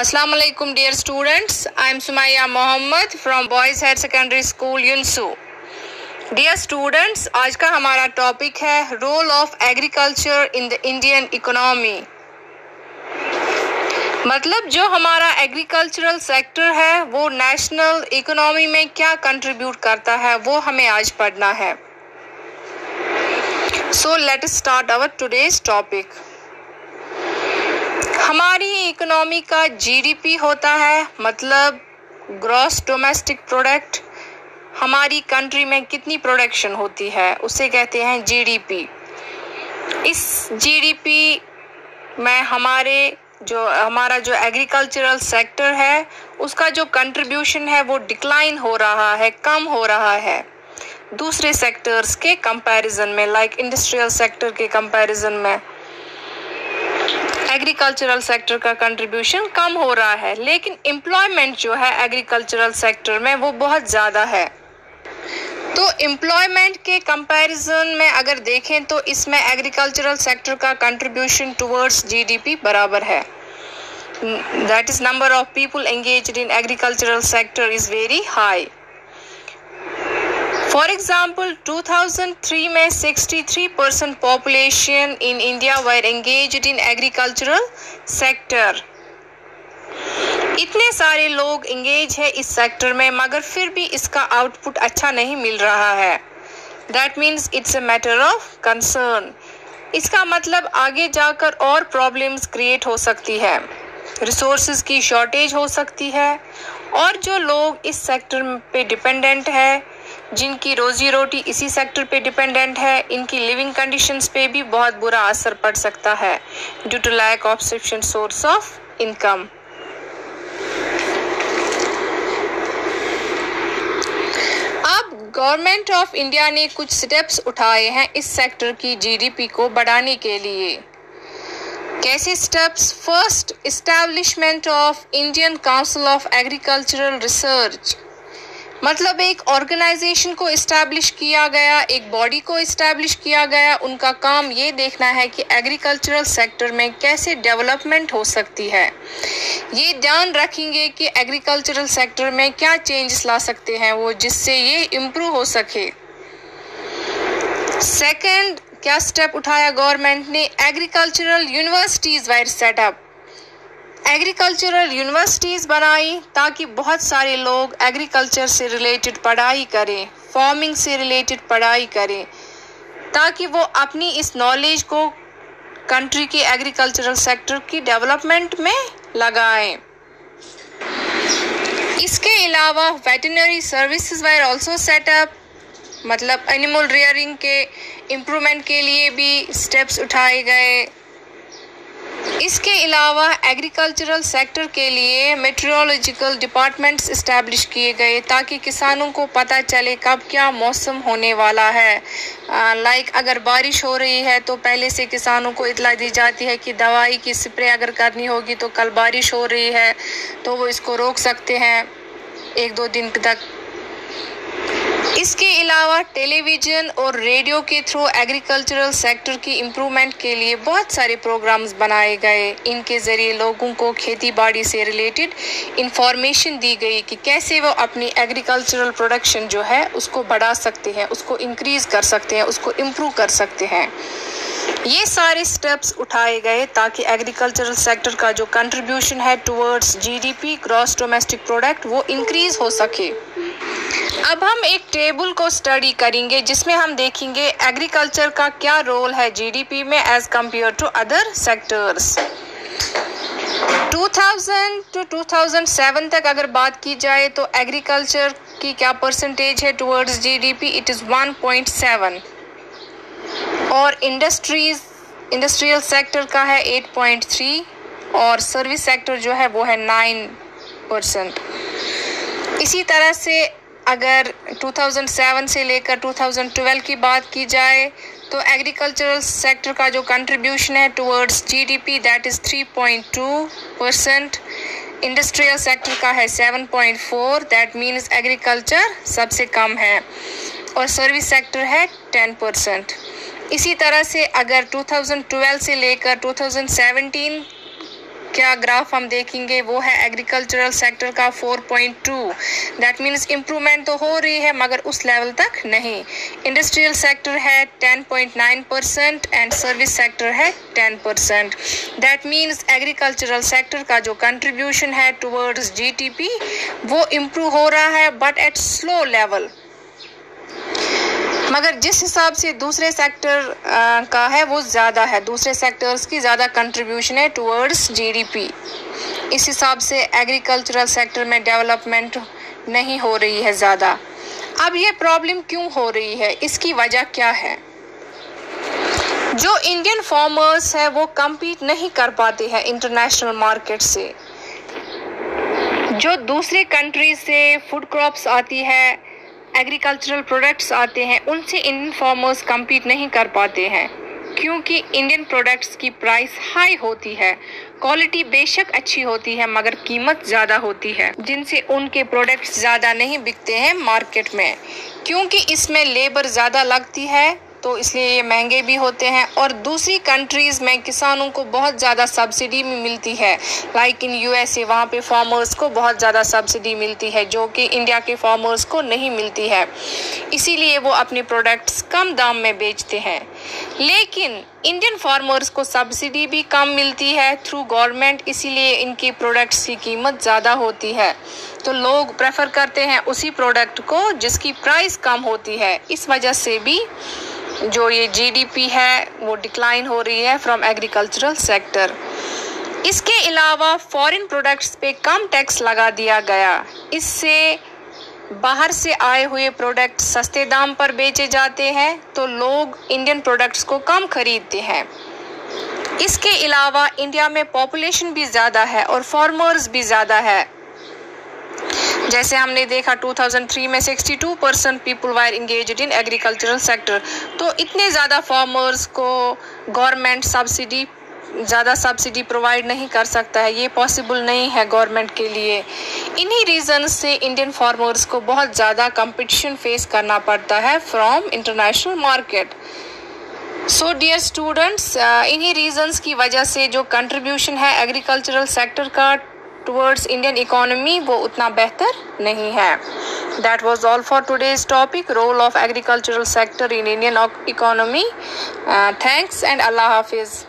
Assalamu alaikum dear students. I am Sumaya Mohammed from Boys Higher Secondary School Yunsu. Dear students, आज का हमारा topic है role of agriculture in the Indian economy. मतलब जो हमारा agricultural sector है वो नेशनल इकोनॉमी में क्या कंट्रीब्यूट करता है वो हमें आज पढ़ना है। So let us start our today's topic. हमारी इकोनॉमी का जीडीपी होता है, मतलब ग्रॉस डोमेस्टिक प्रोडक्ट। हमारी कंट्री में कितनी प्रोडक्शन होती है उसे कहते हैं जीडीपी। इस जीडीपी में हमारा जो एग्रीकल्चरल सेक्टर है उसका जो कंट्रीब्यूशन है वो डिक्लाइन हो रहा है, कम हो रहा है दूसरे सेक्टर्स के कंपैरिजन में, लाइक इंडस्ट्रियल सेक्टर के कंपैरिजन में एग्रीकल्चरल सेक्टर का कंट्रीब्यूशन कम हो रहा है। लेकिन एम्प्लॉयमेंट जो है एग्रीकल्चरल सेक्टर में वो बहुत ज़्यादा है। तो एम्प्लॉयमेंट के कंपैरिजन में अगर देखें तो इसमें एग्रीकल्चरल सेक्टर का कंट्रीब्यूशन टुवर्ड्स जीडीपी बराबर है। That is number of people engaged in agricultural sector is very high. For example 2003 में 63% population in India were engaged in agricultural sector. इतने सारे लोग एंगेज है इस सेक्टर में मगर फिर भी इसका आउटपुट अच्छा नहीं मिल रहा है। That means it's a matter of concern. इसका मतलब आगे जाकर और प्रॉब्लम्स क्रिएट हो सकती है, रिसोर्सेज की शॉर्टेज हो सकती है और जो लोग इस सेक्टर पे डिपेंडेंट है, जिनकी रोजी रोटी इसी सेक्टर पे डिपेंडेंट है, इनकी लिविंग कंडीशंस पे भी बहुत बुरा असर पड़ सकता है due to lack of sufficient source of income. अब गवर्नमेंट ऑफ इंडिया ने कुछ स्टेप्स उठाए हैं इस सेक्टर की जीडीपी को बढ़ाने के लिए। कैसे steps? First, establishment of Indian council of agricultural research. मतलब एक ऑर्गेनाइजेशन को इस्टेब्लिश किया गया, एक बॉडी को इस्टेब्लिश किया गया। उनका काम ये देखना है कि एग्रीकल्चरल सेक्टर में कैसे डेवलपमेंट हो सकती है। ये ध्यान रखेंगे कि एग्रीकल्चरल सेक्टर में क्या चेंजेस ला सकते हैं वो, जिससे ये इम्प्रूव हो सके। सेकंड, क्या स्टेप उठाया गवर्नमेंट ने? Agricultural universities were set up. Agricultural universities बनाई ताकि बहुत सारे लोग एग्रीकल्चर से रिलेटेड पढ़ाई करें, फार्मिंग से रिलेटेड पढ़ाई करें, ताकि वो अपनी इस नॉलेज को कंट्री के एग्रीकल्चरल सेक्टर की डेवलपमेंट में लगाएं। इसके अलावा veterinary services were also setup. मतलब एनिमल रियरिंग के इम्प्रूवमेंट के लिए भी स्टेप्स उठाए गए। इसके अलावा एग्रीकल्चरल सेक्टर के लिए मेट्रोलॉजिकल डिपार्टमेंट्स इस्टेब्लिश किए गए ताकि किसानों को पता चले कब क्या मौसम होने वाला है। लाइक अगर बारिश हो रही है तो पहले से किसानों को इतला दी जाती है कि दवाई की स्प्रे अगर करनी होगी तो कल बारिश हो रही है तो वो इसको रोक सकते हैं 1-2 दिन तक। इसके अलावा टेलीविज़न और रेडियो के थ्रू एग्रीकल्चरल सेक्टर की इम्प्रूवमेंट के लिए बहुत सारे प्रोग्राम्स बनाए गए। इनके ज़रिए लोगों को खेती बाड़ी से रिलेटेड इंफॉर्मेशन दी गई कि कैसे वो अपनी एग्रीकल्चरल प्रोडक्शन जो है उसको बढ़ा सकते हैं, उसको इंक्रीज़ कर सकते हैं, उसको इम्प्रूव कर सकते हैं। ये सारे स्टेप्स उठाए गए ताकि एग्रीकल्चरल सेक्टर का जो कंट्रीब्यूशन है towards GDP, gross domestic product, वो इंक्रीज़ हो सके। अब हम एक टेबल को स्टडी करेंगे जिसमें हम देखेंगे एग्रीकल्चर का क्या रोल है जीडीपी में as compared to other sectors. 2000 to 2007 तक अगर बात की जाए तो एग्रीकल्चर की क्या परसेंटेज है टुवर्ड्स जीडीपी? इट इज़ 1.7 और इंडस्ट्रियल सेक्टर का है 8.3 और सर्विस सेक्टर जो है वो है 9%। इसी तरह से अगर 2007 से लेकर 2012 की बात की जाए तो एग्रीकल्चरल सेक्टर का जो कंट्रीब्यूशन है towards GDP that is 3.2%। Industrial sector का है 7.4, दैट मीन्स एग्रीकल्चर सबसे कम है और सर्विस सेक्टर है 10%। इसी तरह से अगर 2012 से लेकर 2017 क्या ग्राफ हम देखेंगे वो है एग्रीकल्चरल सेक्टर का 4.2। दैट मीन्स इम्प्रूवमेंट तो हो रही है मगर उस लेवल तक नहीं। इंडस्ट्रियल सेक्टर है 10.9% एंड सर्विस सेक्टर है 10%। दैट मीन्स एग्रीकल्चरल सेक्टर का जो कंट्रीब्यूशन है टुवर्ड्स जीडीपी वो इम्प्रूव हो रहा है बट एट स्लो लेवल। मगर जिस हिसाब से दूसरे सेक्टर का है वो ज़्यादा है, दूसरे सेक्टर्स की ज़्यादा कंट्रीब्यूशन है टुवर्ड्स जीडीपी। इस हिसाब से एग्रीकल्चरल सेक्टर में डेवलपमेंट नहीं हो रही है ज़्यादा। अब ये प्रॉब्लम क्यों हो रही है, इसकी वजह क्या है? जो इंडियन फार्मर्स है वो compete नहीं कर पाते हैं इंटरनेशनल मार्केट से। जो दूसरे कंट्री से फूड क्रॉप्स आती है, एग्रीकल्चरल प्रोडक्ट्स आते हैं, उनसे इंडियन फार्मर्स compete नहीं कर पाते हैं क्योंकि इंडियन प्रोडक्ट्स की प्राइस हाई होती है। क्वालिटी बेशक अच्छी होती है मगर कीमत ज़्यादा होती है, जिनसे उनके प्रोडक्ट्स ज़्यादा नहीं बिकते हैं मार्केट में क्योंकि इसमें लेबर ज़्यादा लगती है, तो इसलिए ये महंगे भी होते हैं। और दूसरी कंट्रीज़ में किसानों को बहुत ज़्यादा सब्सिडी भी मिलती है, लाइक इन यूएसए, वहाँ पे फार्मर्स को बहुत ज़्यादा सब्सिडी मिलती है जो कि इंडिया के फार्मर्स को नहीं मिलती है, इसीलिए वो अपने प्रोडक्ट्स कम दाम में बेचते हैं। लेकिन इंडियन फार्मर्स को सब्सिडी भी कम मिलती है थ्रू गवर्नमेंट, इसीलिए इनकी प्रोडक्ट्स की कीमत ज़्यादा होती है, तो लोग प्रेफर करते हैं उसी प्रोडक्ट को जिसकी प्राइस कम होती है। इस वजह से भी जो ये जीडीपी है वो डिक्लाइन हो रही है फ्रॉम एग्रीकल्चरल सेक्टर। इसके अलावा फॉरेन प्रोडक्ट्स पे कम टैक्स लगा दिया गया, इससे बाहर से आए हुए प्रोडक्ट सस्ते दाम पर बेचे जाते हैं, तो लोग इंडियन प्रोडक्ट्स को कम खरीदते हैं। इसके अलावा इंडिया में पॉपुलेशन भी ज़्यादा है और फार्मर्स भी ज़्यादा है। जैसे हमने देखा 2003 में 62% people wire engaged in agricultural sector, तो इतने ज़्यादा फार्मर्स को गवर्नमेंट ज़्यादा सब्सिडी प्रोवाइड नहीं कर सकता है, ये पॉसिबल नहीं है गवर्नमेंट के लिए। इन्हीं रीज़न से इंडियन फार्मर्स को बहुत ज़्यादा कंपटीशन फेस करना पड़ता है from international market. So dear students, इन्हीं रीजंस की वजह से जो कंट्रीब्यूशन है एग्रीकल्चरल सेक्टर का टुवर्ड्स इंडियन इकोनॉमी वो उतना बेहतर नहीं है। That was all for today's topic, role of agricultural sector in Indian economy. Thanks and अल्लाह हाफिज़।